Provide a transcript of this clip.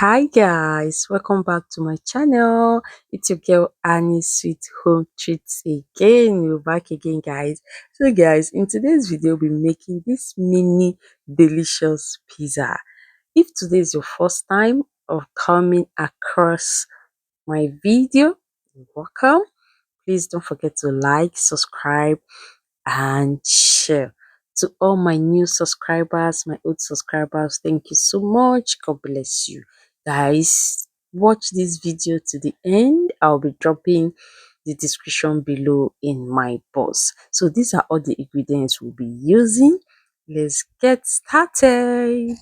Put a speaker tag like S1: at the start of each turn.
S1: Hi guys, welcome back to my channel. It's your girl Annie Sweet Home Treats again. We're back again, guys. So guys, in today's video we'll be making this mini delicious pizza. If today is your first time of coming across my video, welcome. Please don't forget to like, subscribe and share. To all my new subscribers, my old subscribers, thank you so much. God bless you. Guys, watch this video to the end. I'll be dropping the description below in my box. So these are all the ingredients we'll be using. Let's get started.